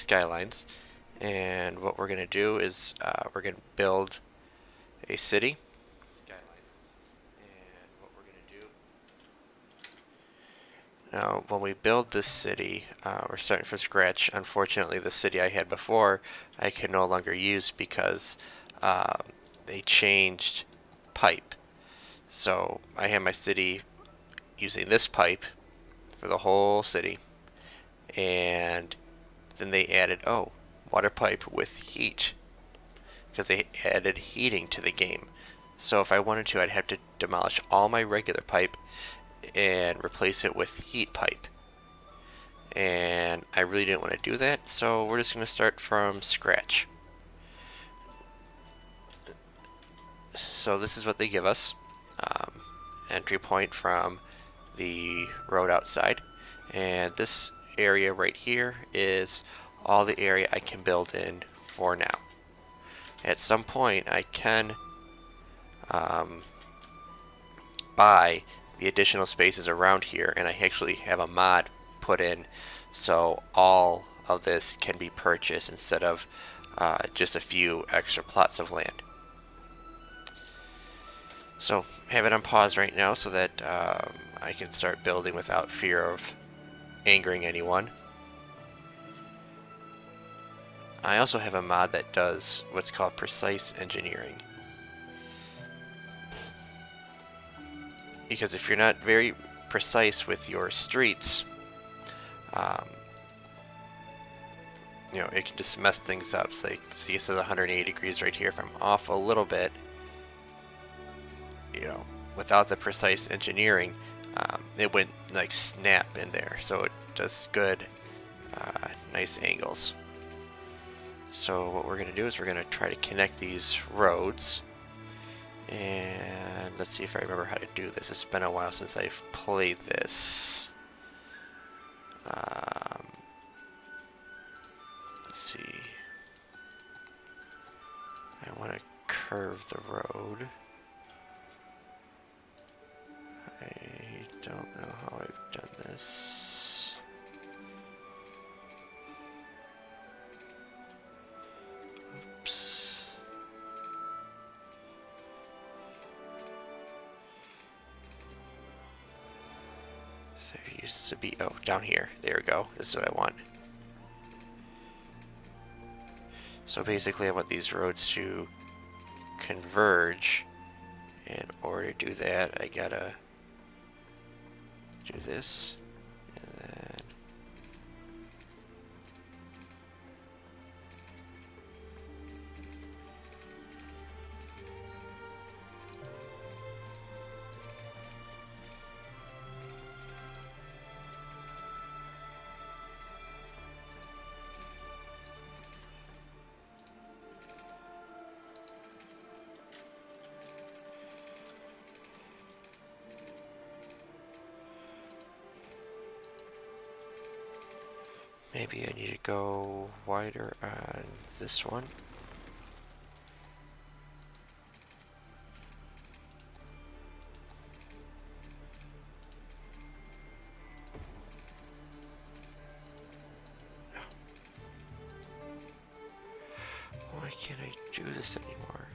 Skylines, and what we're going to do is we're going to build a city. Now, when we build this city, we're starting from scratch. Unfortunately, the city I had before, I can no longer use because uh, they changed pipe. So I have my city using this pipe for the whole city, and then they added, water pipe with heat, because they added heating to the game. So if I wanted to, I'd have to demolish all my regular pipe and replace it with heat pipe. And I really didn't want to do that, so we're just going to start from scratch. So this is what they give us. Entry point from the road outside. And this area right here is all the area I can build in for now. At some point, I can buy the additional spaces around here, and I actually have a mod put in so all of this can be purchased instead of just a few extra plots of land. So have it on pause right now so that I can start building without fear of angering anyone. I also have a mod that does what's called precise engineering. Because if you're not very precise with your streets, it can just mess things up. So see, it says 180 degrees right here. If I'm off a little bit, without the precise engineering, it went like snap in there. So it does good, nice angles. So what we're going to do is we're going to try to connect these roads. And let's see if I remember how to do this. It's been a while since I've played this. Let's see. I want to curve the road. I don't know how I've done this. Oops. There used to be, down here. There we go. This is what I want. So basically I want these roads to converge. In order to do that, I gotta do this, and then maybe I need to go wider on this one. Why can't I do this anymore?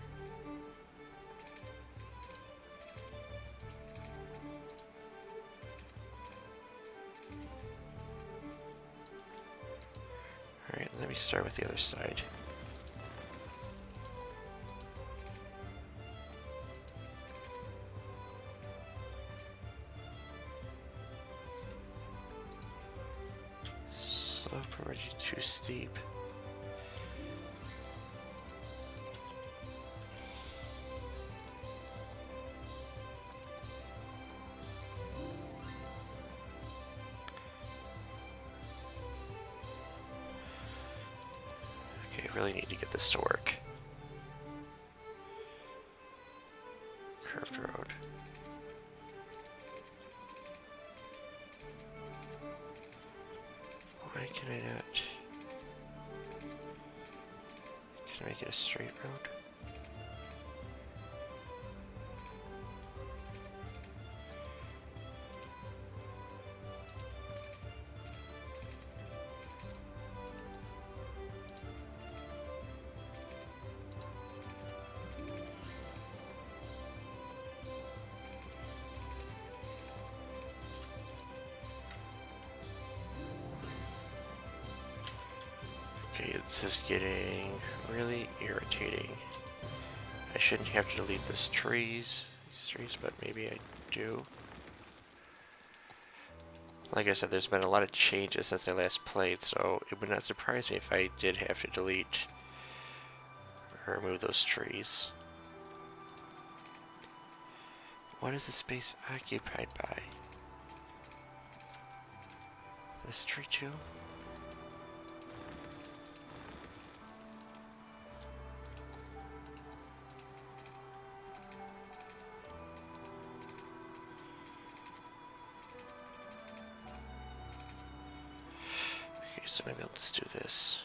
Alright, let me start with the other side. Slope already too steep. I really need to get this to work. Curved road. Why can I not? Can I make it a straight road? Okay, this is getting really irritating. I shouldn't have to delete these trees, but maybe I do. Like I said, there's been a lot of changes since I last played, so it would not surprise me if I did have to delete or remove those trees. What is the space occupied by? This tree too? Okay, so maybe I'll just do this.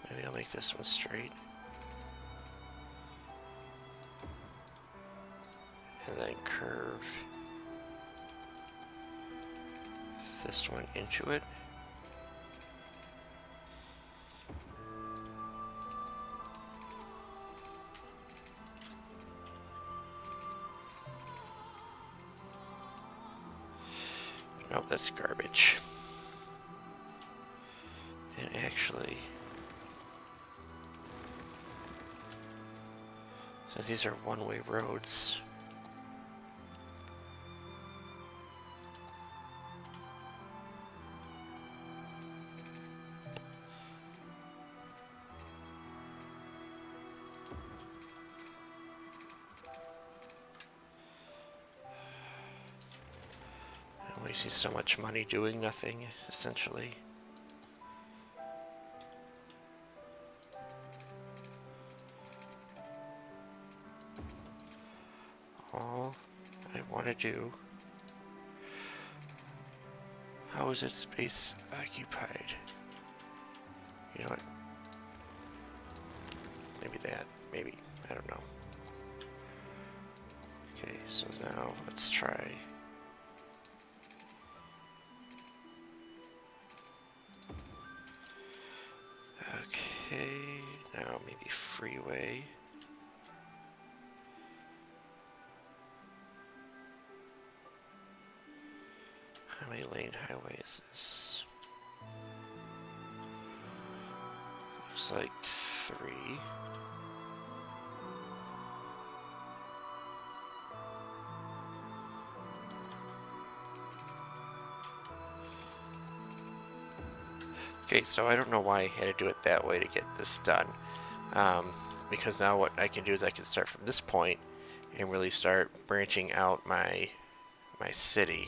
Maybe I'll make this one straight. And then curve this one into it. Nope, that's garbage. And actually, since these are one-way roads, I'm wasting so much money doing nothing, essentially. All I want to do... How is it space occupied? You know what? Maybe that. Maybe. I don't know. Okay, so now let's try... Okay, now maybe freeway. How many lane highway is this? Looks like 3. Okay, so I don't know why I had to do it that way to get this done. Because now what I can do is I can start from this point and really start branching out my city.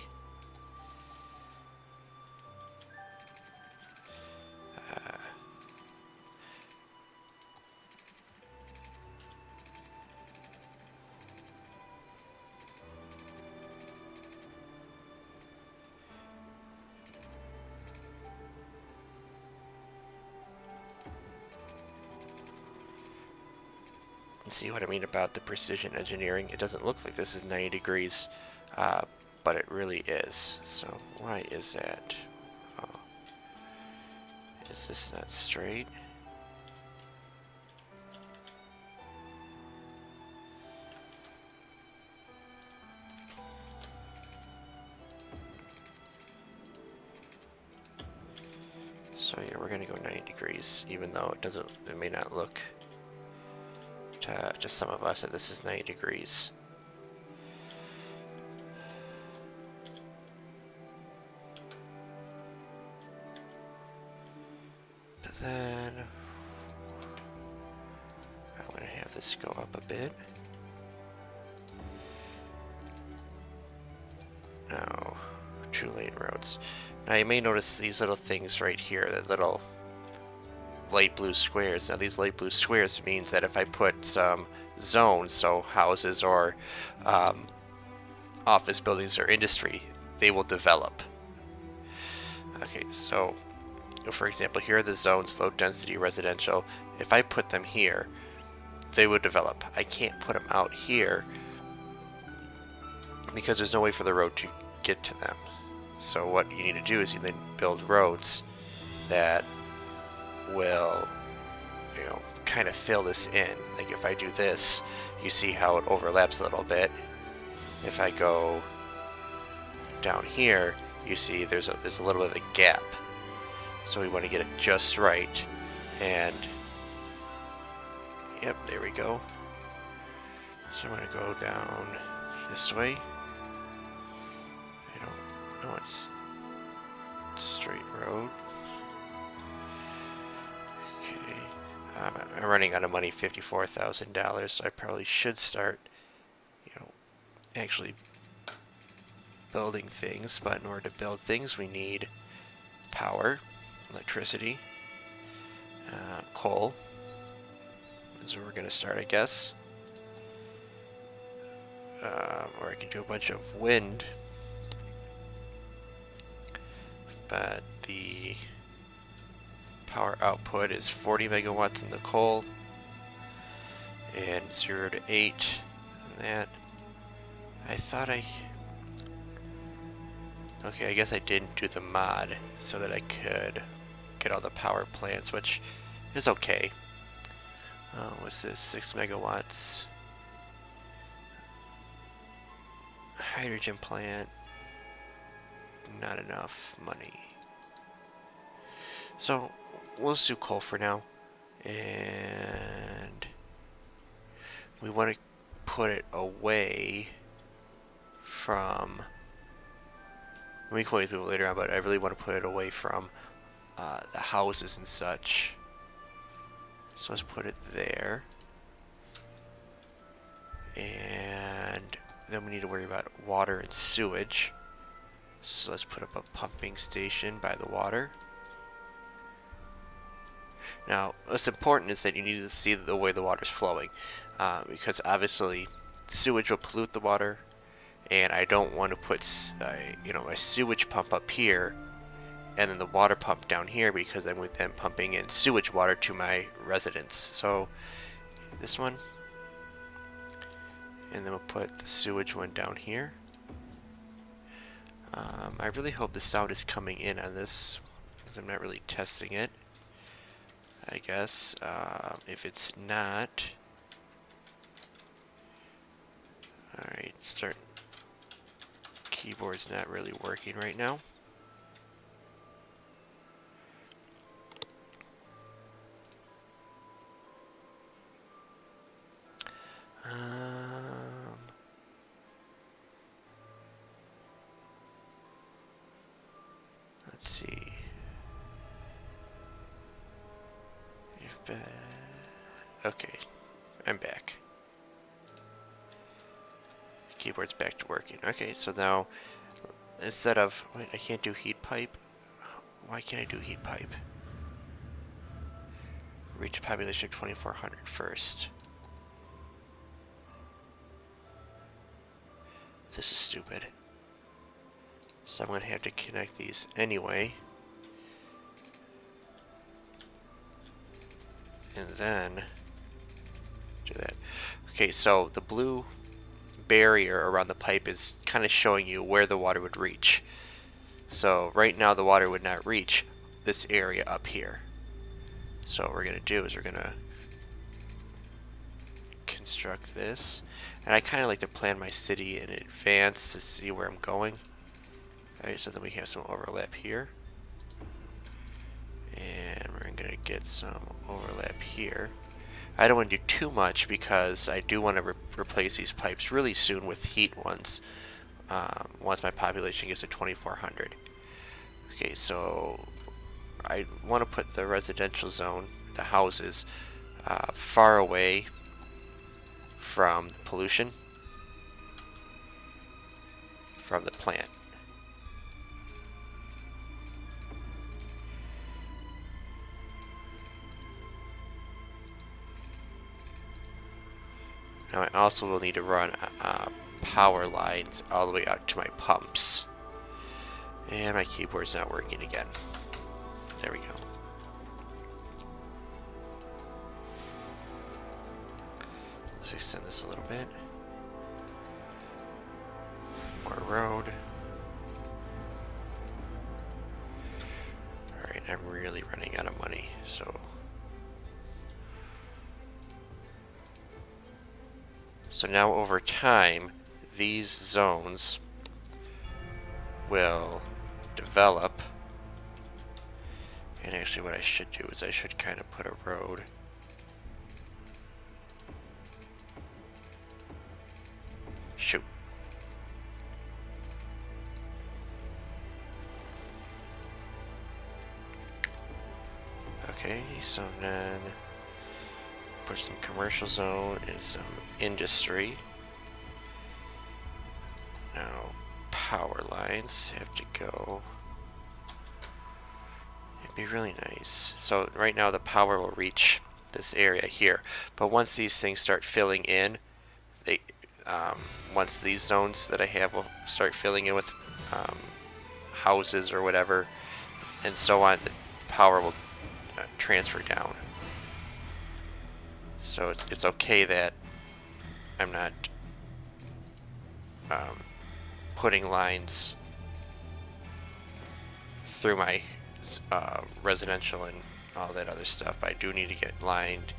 See what I mean about the precision engineering? It doesn't look like this is 90 degrees, but it really is. So why is that? Oh. Is this not straight? So yeah, we're gonna go 90 degrees, even though it may not look to some of us that this is 90 degrees. But then I'm going to have this go up a bit. Now, 2-lane roads. Now you may notice these little things right here, the little light blue squares. Now these light blue squares means that if I put some zones, so houses or office buildings or industry, they will develop. Okay, so for example, here are the zones: low density residential. If I put them here, they would develop. I can't put them out here because there's no way for the road to get to them. So what you need to do is you then build roads that will, you know, kind of fill this in. Like if I do this, you see how it overlaps a little bit. If I go down here, you see there's a little bit of a gap. So we want to get it just right. And yep, there we go. So I'm going to go down this way. I don't know, it's straight road. Okay. I'm running out of money, $54,000, so I probably should start, actually building things. But in order to build things, we need power, electricity, coal. Is where we're going to start, I guess. Or I can do a bunch of wind. But the power output is 40 megawatts in the coal and 0 to 8 in that. Okay, I guess I didn't do the mod so that I could get all the power plants, which is okay. What's this? 6 megawatts. Hydrogen plant. Not enough money. So we'll just do coal for now. And we want to put it away from... We can always move it later on, but I really want to put it away from the houses and such. So let's put it there. And then we need to worry about water and sewage. So let's put up a pumping station by the water. Now, what's important is that you need to see the way the water's flowing. Because obviously, sewage will pollute the water. And I don't want to put, a sewage pump up here, and then the water pump down here, because I'm then pumping in sewage water to my residents. So this one, and then we'll put the sewage one down here. I really hope the sound is coming in on this, because I'm not really testing it. I guess if it's not, all right, start. Keyboard's not really working right now. Let's see. You've been... Okay, I'm back. Keyboard's back to working. Okay, so now instead of... Wait, I can't do heat pipe? Why can't I do heat pipe? Reach a population of 2,400 first. This is stupid. So I'm going to have to connect these anyway. And then do that. Okay, so the blue barrier around the pipe is kind of showing you where the water would reach. So right now the water would not reach this area up here. So what we're going to do is we're going to construct this. And I kind of like to plan my city in advance to see where I'm going. Alright, so then we have some overlap here. And we're going to get some overlap here. I don't want to do too much because I do want to replace these pipes really soon with heat ones. Once my population gets to 2,400. Okay, so I want to put the residential zone, the houses, far away from the pollution from the plant. Now I also will need to run power lines all the way out to my pumps. And my keyboard's not working again. There we go. Let's extend this a little bit. More road. Alright, I'm really running out of money, so... So now over time, these zones will develop, And actually what I should do is I should kind of put a road. Shoot. Okay, so then put some commercial zone and some industry. Now power lines have to go. It'd be really nice. So right now the power will reach this area here, but once these things start filling in, they once these zones that I have will start filling in with houses or whatever, and so on, the power will transfer down. So it's okay that I'm not putting lines through my residential and all that other stuff, but I do need to get lined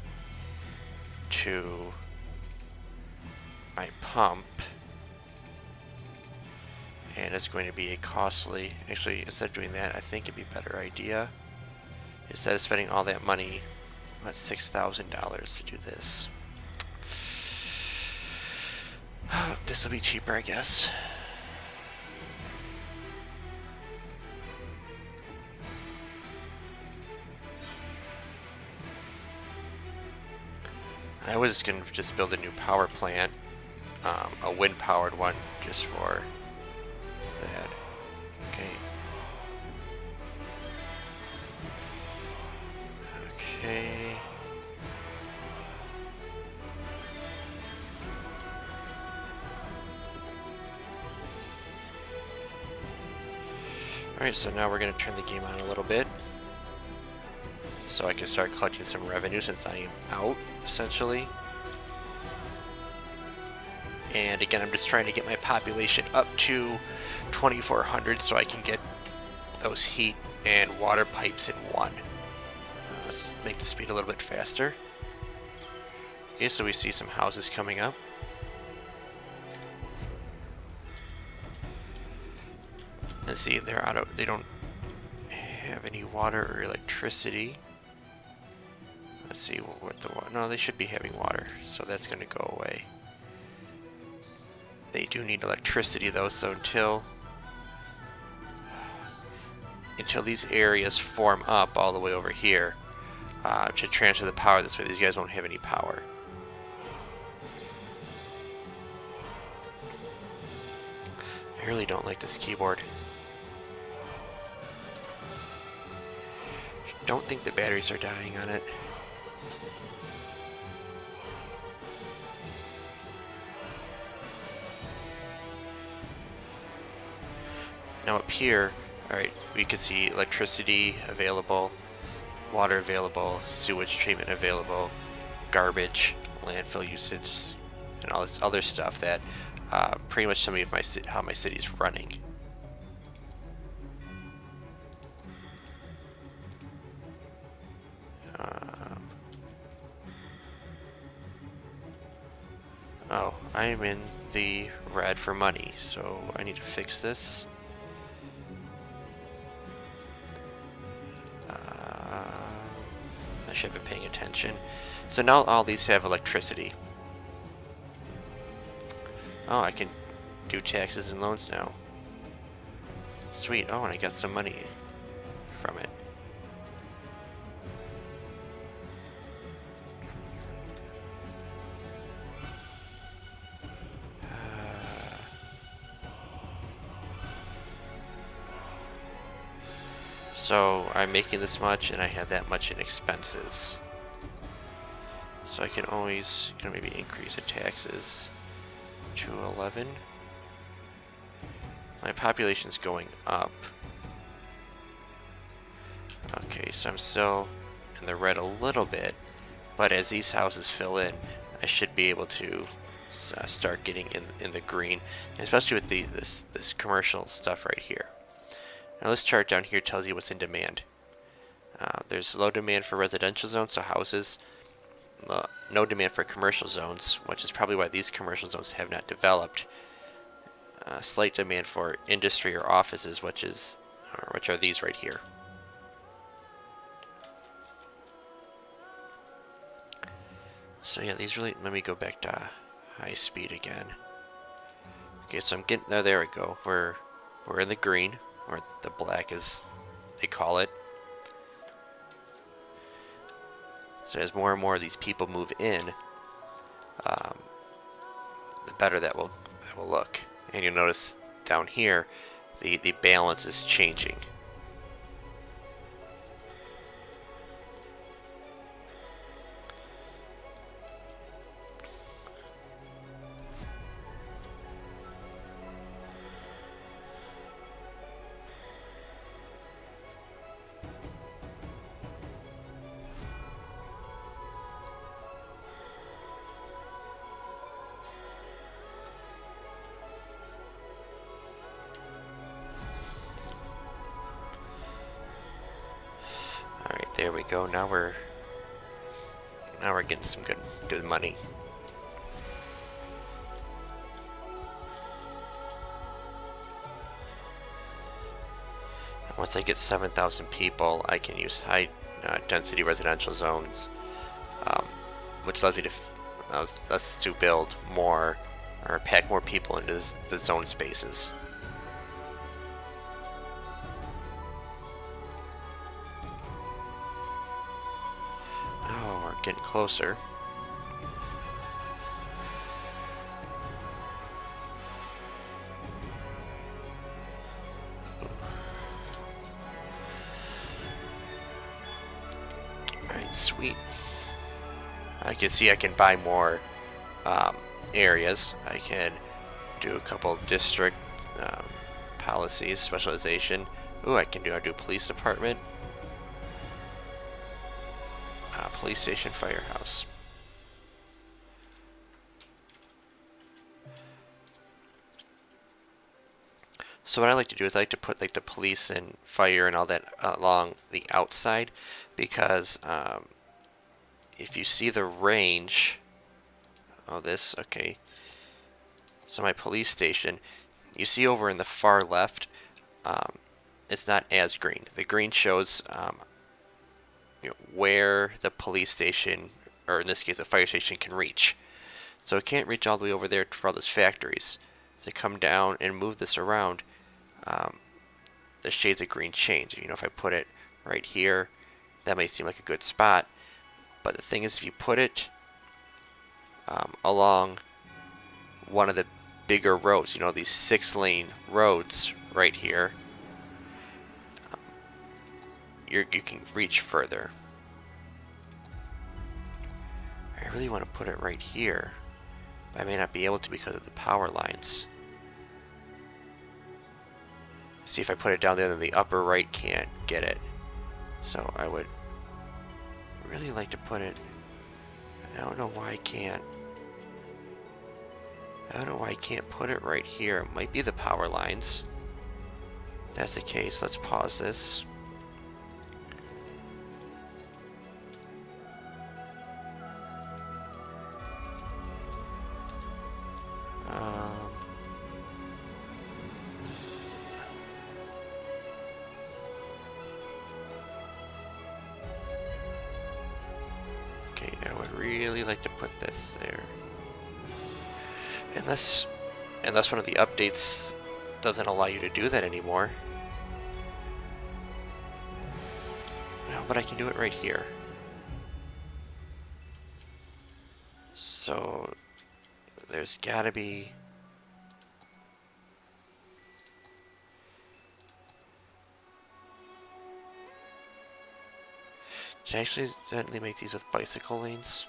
to my pump, and it's going to be a costly, actually instead of doing that, I think it'd be a better idea, instead of spending all that money, about $6,000 to do this. This will be cheaper, I guess. I was going to just build a new power plant, a wind-powered one, just for that. Okay. Okay. Alright, so now we're going to turn the game on a little bit, so I can start collecting some revenue since I am out, essentially. And again, I'm just trying to get my population up to 2,400 so I can get those heat and water pipes in one. Let's make the speed a little bit faster. Okay, so we see some houses coming up. And see, they don't have any water or electricity. Let's see what the water. No, they should be having water, so that's going to go away. They do need electricity though, so until these areas form up all the way over here to transfer the power this way, these guys won't have any power. I really don't like this keyboard. Don't think the batteries are dying on it. Now up here, alright, we can see electricity available, water available, sewage treatment available, garbage, landfill usage, and all this other stuff that pretty much tell me how my city's running. Oh, I'm in the red for money, so I need to fix this. I should have been paying attention. So now all these have electricity. Oh, I can do taxes and loans now. Sweet. Oh, and I got some money from it. So I'm making this much and I have that much in expenses. So I can always, maybe increase the taxes to 11. My population's going up. Okay, so I'm still in the red a little bit, but as these houses fill in, I should be able to start getting in the green, especially with this commercial stuff right here. Now this chart down here tells you what's in demand. There's low demand for residential zones, so houses. No demand for commercial zones, which is probably why these commercial zones have not developed. Slight demand for industry or offices, which are these right here. So yeah, these really, let me go back to high speed again. Okay, so I'm getting, there we go. We're in the green, or the black as they call it. So as more and more of these people move in, um, the better that will look. And you'll notice down here, the balance is changing. All right, there we go. Now we're getting some good money. Once I get 7,000 people, I can use high density residential zones, which allows me to us to build more or pack more people into the zone spaces. Oh, we're getting closer. Alright, sweet. I can see I can buy more areas. I can do a couple district policies, specialization. Ooh, I do police department. Police station, firehouse. So what I like to do is I like to put like the police and fire and all that along the outside, because if you see the range, okay. So my police station, you see over in the far left, it's not as green. The green shows where the police station, or in this case a fire station, can reach. So it can't reach all the way over there for all those factories. So come down and move this around, the shades of green change. If I put it right here, that may seem like a good spot. But the thing is, if you put it along one of the bigger roads, these 6-lane roads right here, you can reach further. I really want to put it right here, but I may not be able to because of the power lines. See, if I put it down there, then the upper right can't get it. So I would really like to put it, I don't know why I can't. I don't know why I can't put it right here. It might be the power lines. If that's the case, let's pause this. Okay, I would really like to put this there. Unless one of the updates doesn't allow you to do that anymore. No, but I can do it right here. So there's gotta be... Did I actually accidentally make these with bicycle lanes?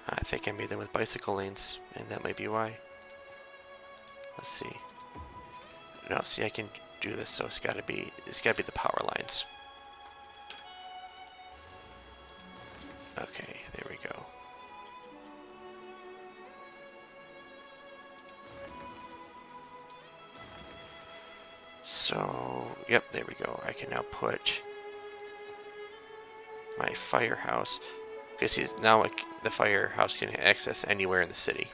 I think I made them with bicycle lanes, and that might be why. Let's see. No, see, I can do this, so it's gotta be the power lines. Okay, there we go. So, yep, there we go. I can now put my firehouse. Okay, see, now like the firehouse can access anywhere in the city.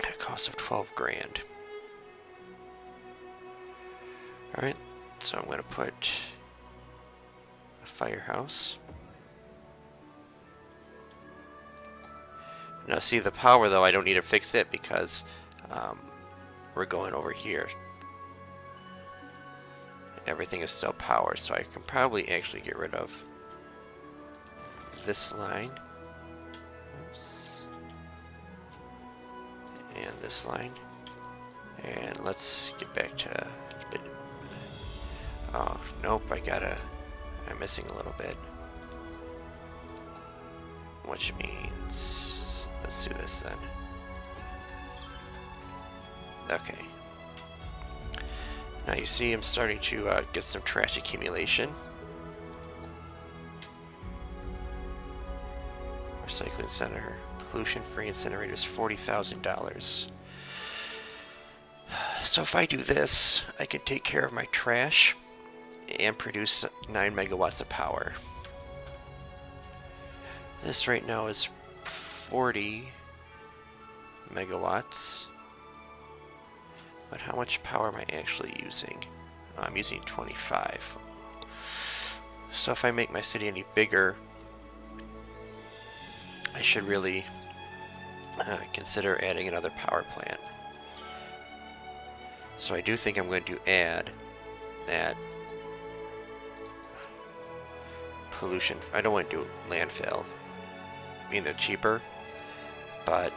At a cost of 12 grand. Alright, so I'm going to put a firehouse. Now see the power though, I don't need to fix it because we're going over here. Everything is still powered, so I can probably actually get rid of this line. Oops. And this line. And let's get back to... Oh, nope, I'm missing a little bit. Which means... Let's do this then. Okay. Now you see I'm starting to get some trash accumulation. Recycling center. Pollution-free incinerators, $40,000. So if I do this, I can take care of my trash and produce 9 megawatts of power. This right now is 40 megawatts. But how much power am I actually using? I'm using 25. So if I make my city any bigger, I should really consider adding another power plant. So I do think I'm going to add that pollution. I don't want to do landfill. I mean, they're cheaper, but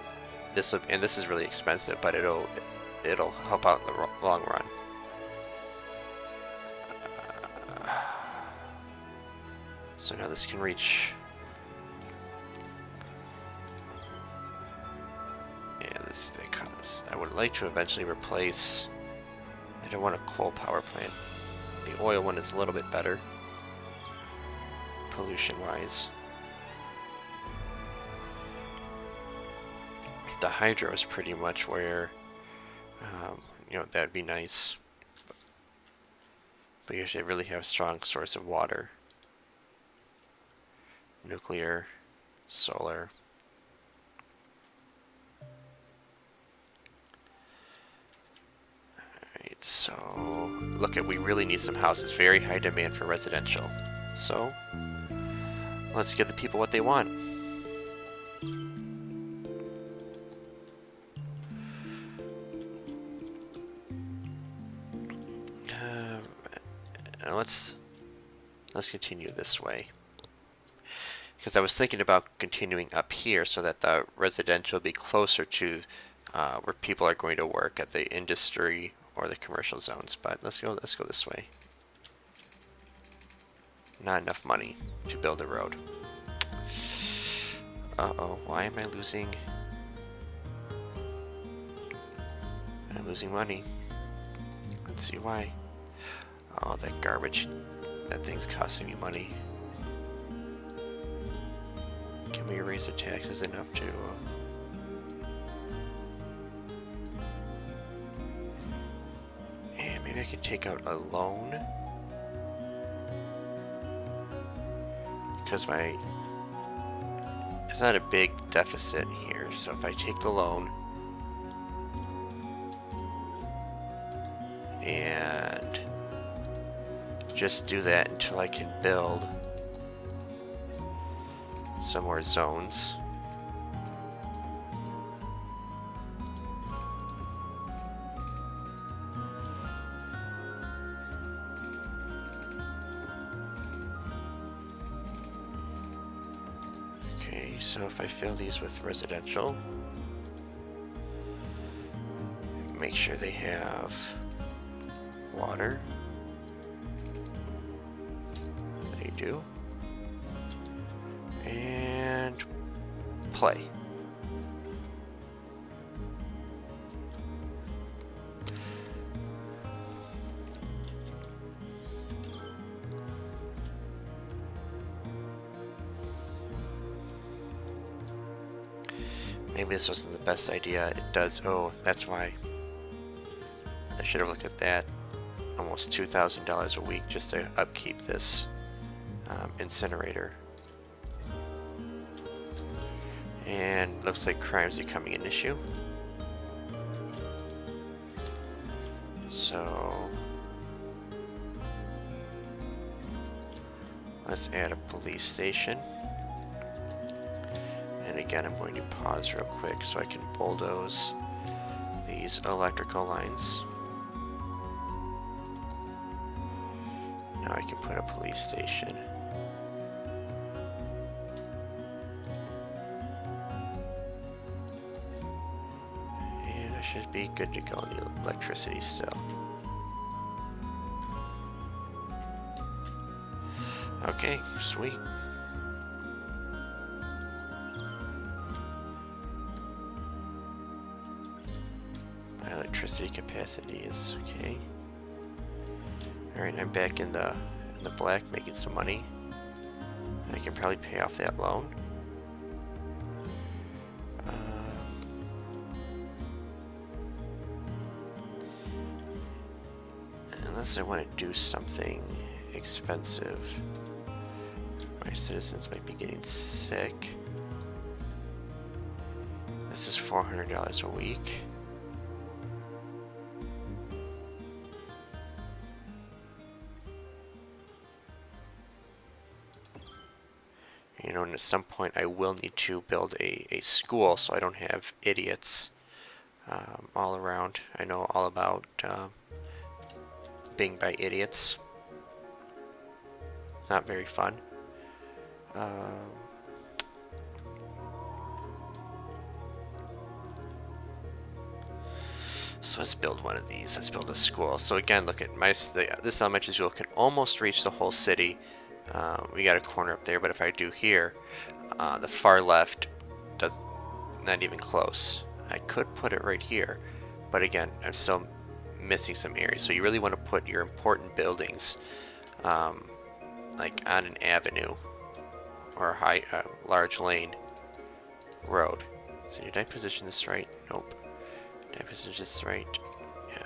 this is really expensive, but it'll help out in the long run. So now this can reach. Yeah, this I would like to eventually replace. I don't want a coal power plant. The oil one is a little bit better, pollution-wise. The hydro is pretty much where, you know, that'd be nice. But you should really have a strong source of water. Nuclear, solar. Alright, so look we really need some houses. Very high demand for residential. So let's give the people what they want. Let's continue this way. Because I was thinking about continuing up here so that the residential will be closer to where people are going to work at the industry or the commercial zones. But let's go this way. Not enough money to build a road. Uh-oh, why am I losing? I'm losing money. Let's see why. Oh, that garbage. That thing's costing me money. Can we raise the taxes enough to... And maybe I could take out a loan? Because it's not a big deficit here, so if I take the loan and just do that until I can build some more zones. Okay, so if I fill these with residential, make sure they have water. They do. And play. Maybe this wasn't the best idea. It does. Oh, that's why. I should have looked at that. Almost $2,000 a week just to upkeep this incinerator. And looks like crime's becoming an issue. So Let's add a police station. And again, I'm going to pause real quick so I can bulldoze these electrical lines. Now I can put a police station. And I should be good to go on the electricity still. Okay, sweet. My electricity capacity is okay. Alright, I'm back in the black, making some money. I can probably pay off that loan. Unless I want to do something expensive. My citizens might be getting sick. This is $400 a week. You know, and at some point I will need to build a school so I don't have idiots all around. I know all about being by idiots. Not very fun. So let's build one of these. Let's build a school. So again, look at this elementary school can almost reach the whole city. We got a corner up there, but if I do here, the far left does not even close. I could put it right here, but again, I'm still missing some areas. So you really want to put your important buildings like on an avenue or a large lane road. So did I position this right? Nope. Did I position this right? Yeah.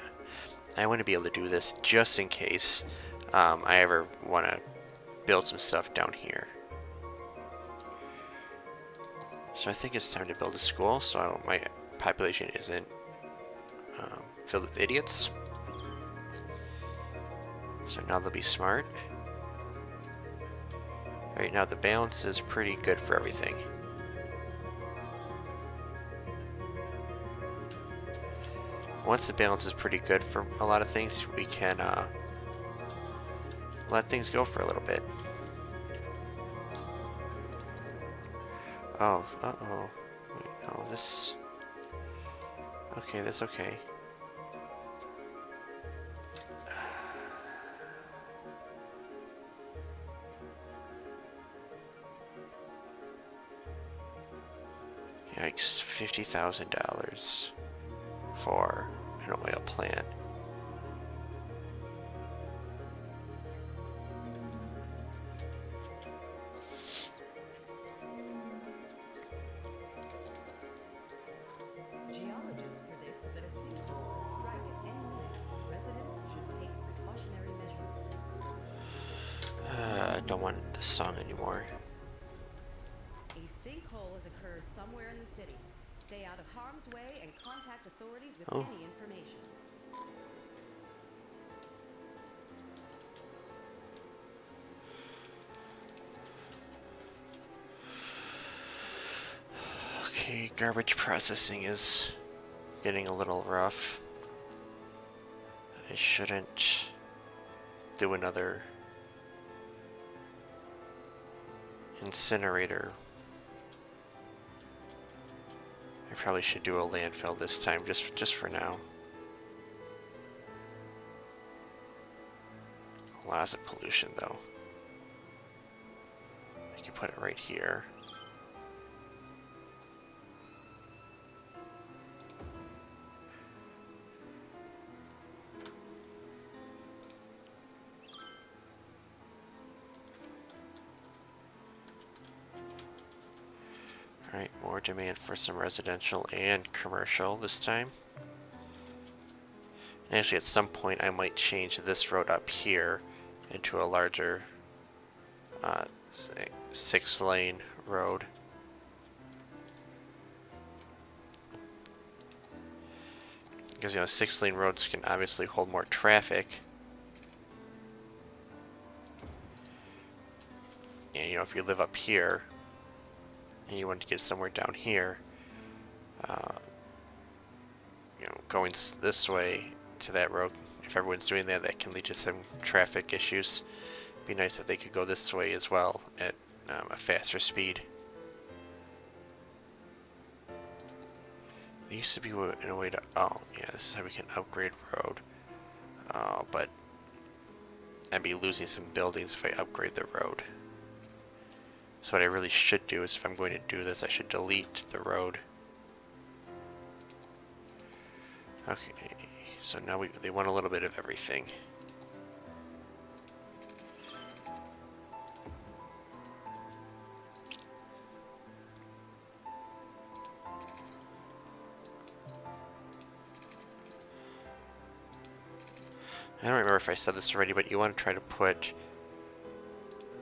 I want to be able to do this just in case I ever want to build some stuff down here. So I think it's time to build a school so my population isn't filled with idiots. So now they'll be smart. Right now the balance is pretty good for everything. Once the balance is pretty good for a lot of things, we can let things go for a little bit. Oh, uh-oh. Wait, no, this... Okay, that's okay. Yikes, $50,000 for an oil plant. Geologists predict that a sinkhole could strike at any minute. Residents should take precautionary measures. I don't want this song anymore. A sinkhole has occurred somewhere in the city. Stay out of harm's way and contact authorities with any information. Okay, garbage processing is getting a little rough. I shouldn't do another incinerator. I probably should do a landfill this time, just for now. Lots of pollution though. I can put it right here. Alright, more demand for some residential and commercial this time. And actually at some point I might change this road up here into a larger 6-lane road. Because, you know, 6-lane roads can obviously hold more traffic. if you live up here and you want to get somewhere down here, uh, going this way to that road, if everyone's doing that, that can lead to some traffic issues. Be nice if they could go this way as well at a faster speed. There used to be in a way to, oh yeah, this is how we can upgrade road. But I'd be losing some buildings if I upgrade the road. So what I really should do is, if I'm going to do this, I should delete the road. Okay, so now they want a little bit of everything. I don't remember if I said this already, but you want to try to put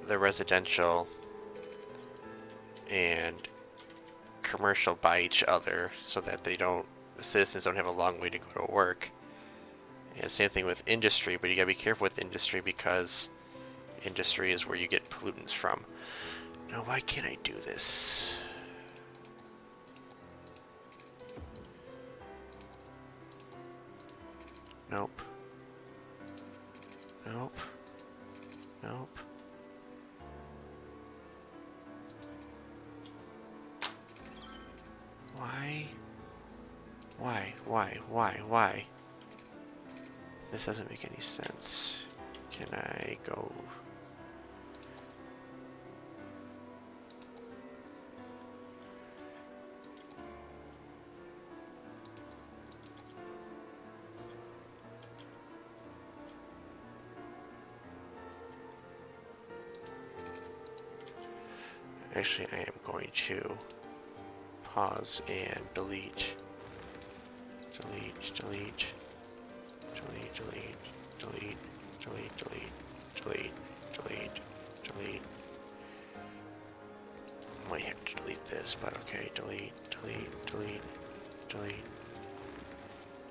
the residential and commercial by each other so that the citizens don't have a long way to go to work. And same thing with industry, but you gotta be careful with industry because industry is where you get pollutants from. Now, why can't I do this? Nope. Nope. Nope. Why? Why? This doesn't make any sense. Can I go? Actually, I am going to pause and delete. Delete, delete, delete, delete, delete, delete, delete, delete, delete, delete. Might have to delete this, but okay, delete, delete, delete, delete.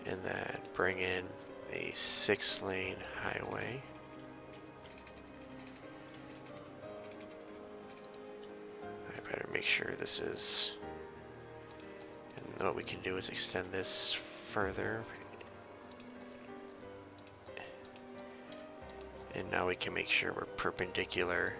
And then bring in a 6-lane highway. I better make sure this is... And what we can do is extend this further. And now we can make sure we're perpendicular.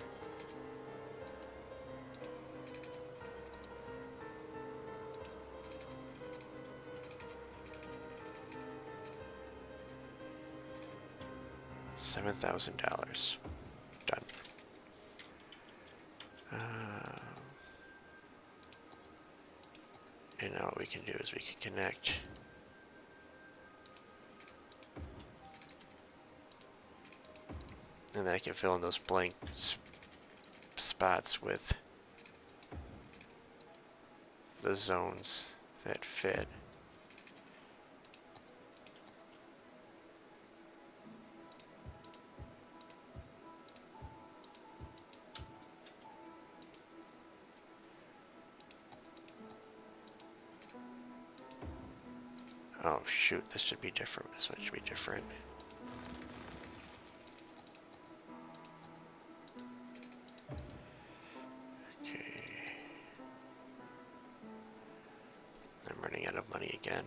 $7,000. Done. And now what we can do is we can connect and then I can fill in those blank spots with the zones that fit. Oh shoot, this should be different. This one should be different. Okay. I'm running out of money again.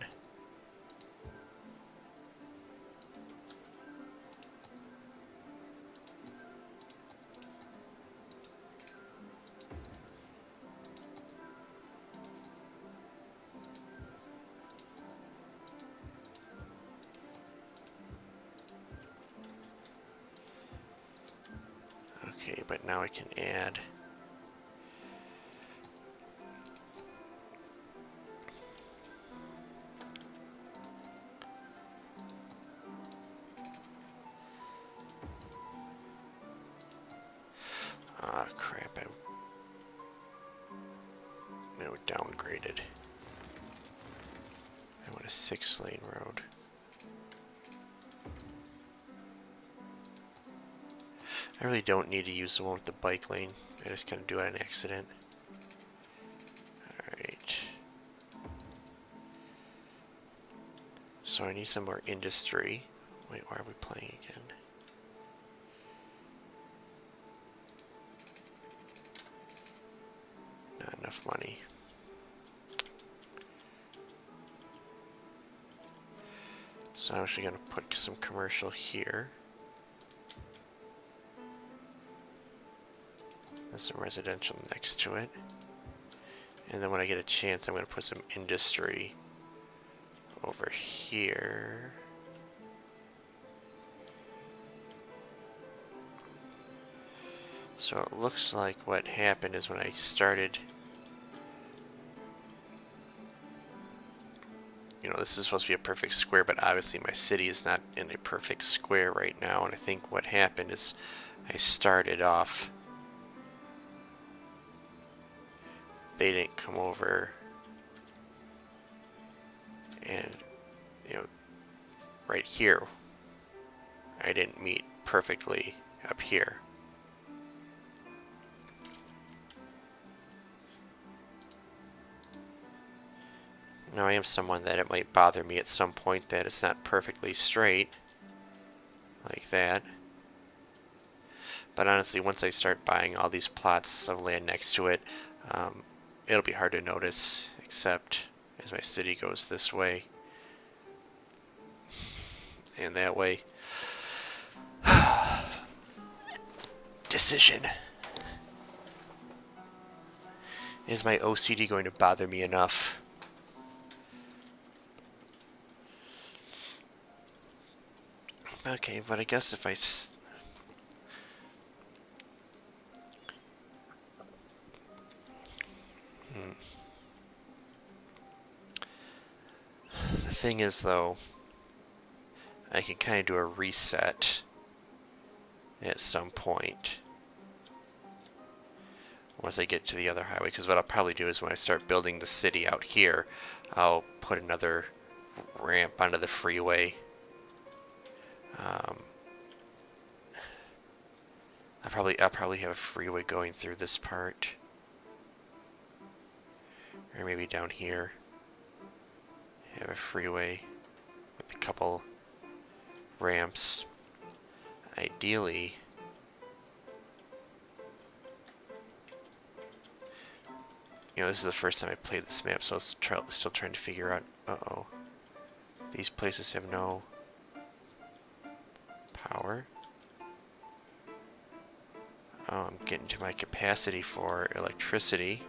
Okay, but now I can add crap, no, downgraded. I want a 6-lane road. I really don't need to use the one with the bike lane. I just kind of do it on accident. Alright. So I need some more industry. Wait, why are we playing again? enough money. So I'm actually going to put some commercial here. And some residential next to it. And then when I get a chance, I'm going to put some industry over here. So it looks like what happened is when I started, you know, this is supposed to be a perfect square, but obviously my city is not in a perfect square right now. And I think what happened is I started off, they didn't come over and, you know, right here, I didn't meet perfectly up here. Now I am someone that it might bother me at some point that it's not perfectly straight, like that. But honestly, once I start buying all these plots of land next to it, it'll be hard to notice, except as my city goes this way and that way. Decision. Is my OCD going to bother me enough? Okay, but I guess if I The thing is, though, I can kind of do a reset at some point once I get to the other highway, because what I'll probably do is when I start building the city out here, I'll put another ramp onto the freeway. I'll probably have a freeway going through this part, or maybe down here have a freeway with a couple ramps. Ideally, you know, this is the first time I played this map, so I'm still trying to figure out. Uh-oh, these places have no power. Oh, I'm getting to my capacity for electricity.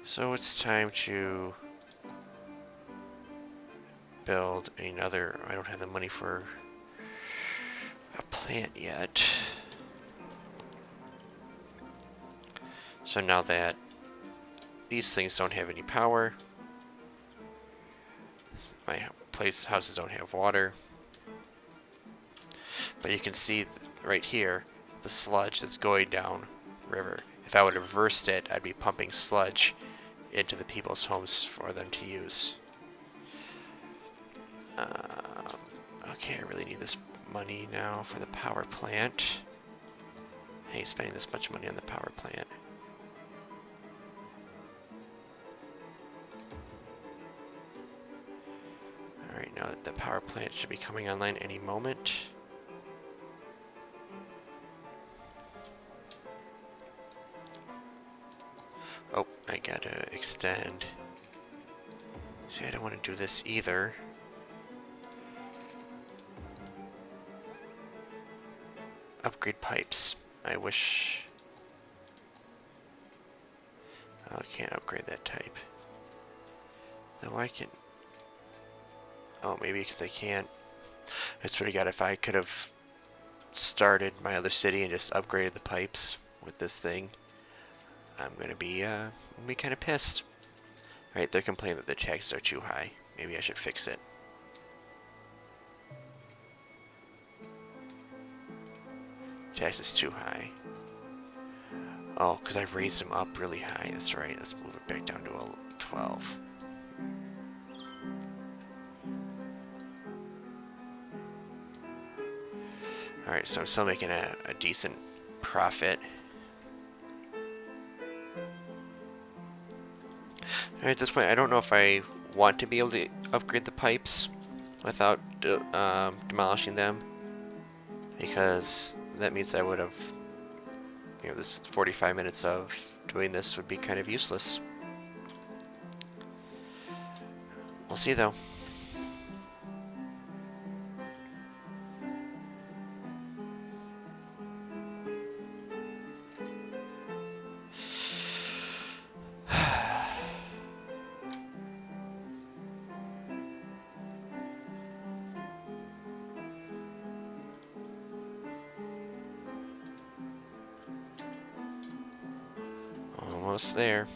So it's time to build another. I don't have the money for a plant yet. So now that these things don't have any power, my houses don't have water, but you can see right here the sludge that's going down river. If I would have reversed it, I'd be pumping sludge into the people's homes for them to use. Okay, I really need this money now for the power plant. I ain't spending this much money on the power plant. Alright, now that the power plant should be coming online any moment. Oh, I gotta extend. See, I don't want to do this either. Upgrade pipes. I wish... Oh, I can't upgrade that type. Though I can... Oh, maybe because I can't. I swear to God, if I could have started my other city and just upgraded the pipes with this thing, I'm gonna be kind of pissed. Alright, they're complaining that the taxes are too high. Maybe I should fix it. Taxes too high. Oh, because I raised them up really high. That's right. Let's move it back down to a 12. Alright, so I'm still making a decent profit. Alright, at this point, I don't know if I want to be able to upgrade the pipes without demolishing them, because that means I would have this 45 minutes of doing this would be kind of useless. We'll see though. Almost there.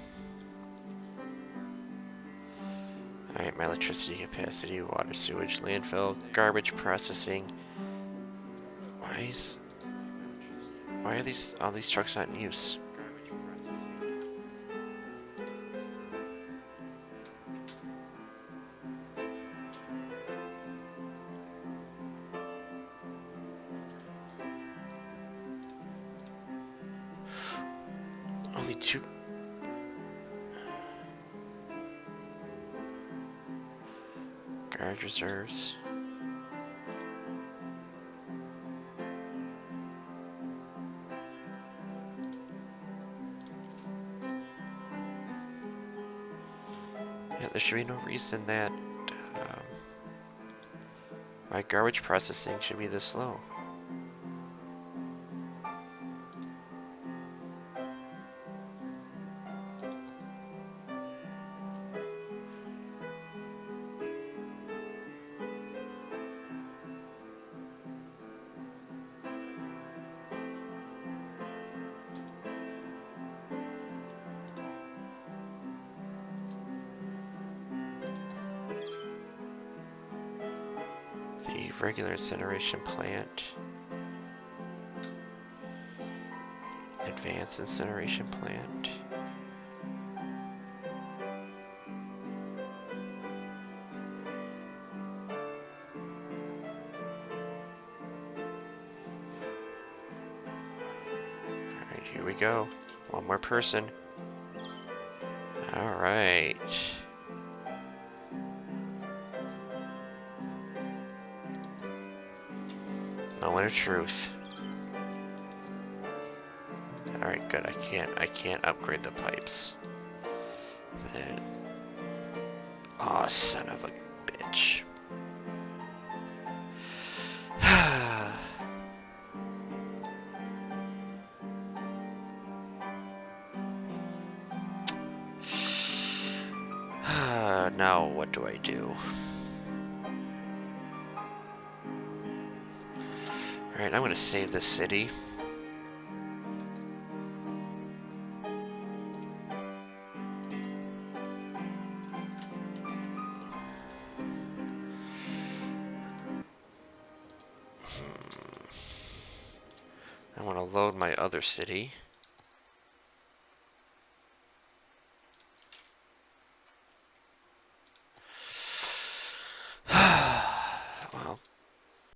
Alright, my electricity capacity, water, sewage, landfill, garbage processing. Why are all these trucks not in use? Only two. Garage reserves. Yeah, there should be no reason that my garbage processing should be this slow. The regular incineration plant. Advanced incineration plant. Alright, here we go. One more person. Alright. Moment of truth. Alright, good. I can't upgrade the pipes. Then, oh, son of a bitch. Now what do I do? Alright, I'm gonna save this city. I want to load my other city.